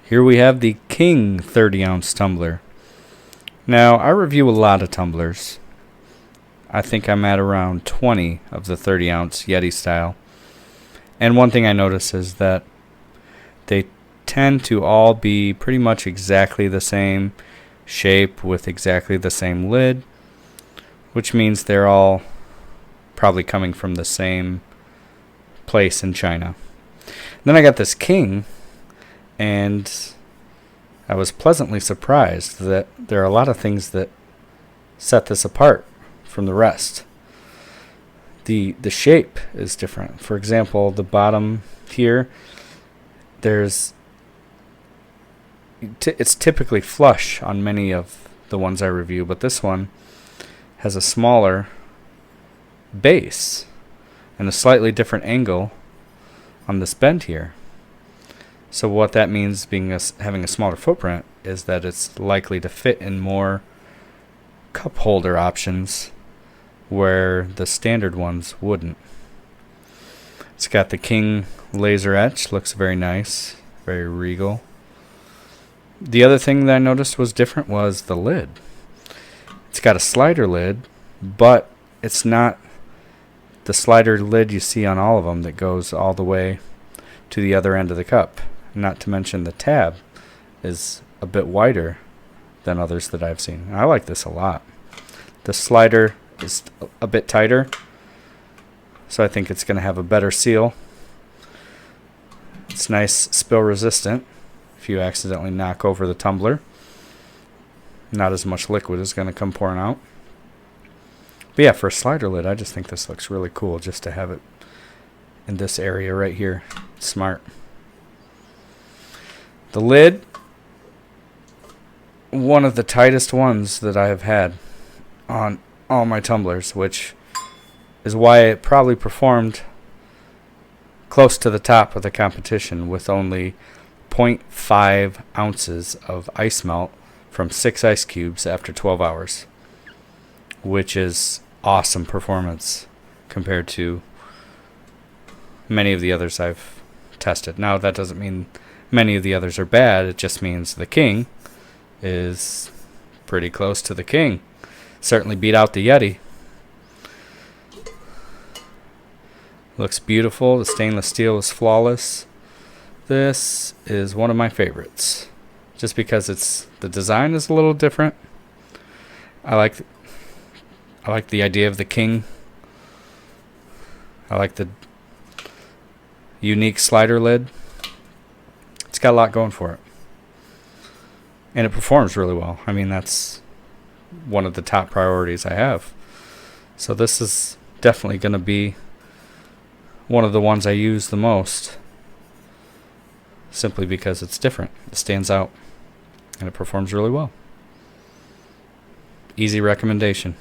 Here we have the King 30-ounce tumbler. Now, I review a lot of tumblers. I think I'm at around 20 of the 30-ounce Yeti style. And one thing I notice is that they tend to all be pretty much exactly the same shape with exactly the same lid, which means they're all probably coming from the same place in China. Then I got this King, and I was pleasantly surprised that there are a lot of things that set this apart from the rest. The shape is different. For example, the bottom here, it's typically flush on many of the ones I review, but this one has a smaller base and a slightly different angle on this bend here. So what that means, having a smaller footprint, is that it's likely to fit in more cup holder options where the standard ones wouldn't. It's got the King laser etch, looks very nice, very regal. The other thing that I noticed was different was the lid. It's got a slider lid, but it's not the slider lid you see on all of them that goes all the way to the other end of the cup. Not to mention the tab is a bit wider than others that I've seen. I like this a lot. The slider is a bit tighter, so I think it's going to have a better seal. It's nice spill resistant if you accidentally knock over the tumbler. Not as much liquid is going to come pouring out. But yeah, for a slider lid, I just think this looks really cool just to have it in this area right here. It's smart. The lid, one of the tightest ones that I have had on all my tumblers, which is why it probably performed close to the top of the competition with only 0.5 ounces of ice melt from 6 ice cubes after 12 hours, which is awesome performance compared to many of the others I've tested. Now, that doesn't mean many of the others are bad. It just means the King is pretty close to the King. Certainly beat out the Yeti. Looks beautiful. The stainless steel is flawless. This is one of my favorites, just because the design is a little different. I like the idea of the King. I like the unique slider lid. It's got a lot going for it. And it performs really well. I mean, that's one of the top priorities I have. So this is definitely going to be one of the ones I use the most, simply because it's different. It stands out, and it performs really well. Easy recommendation.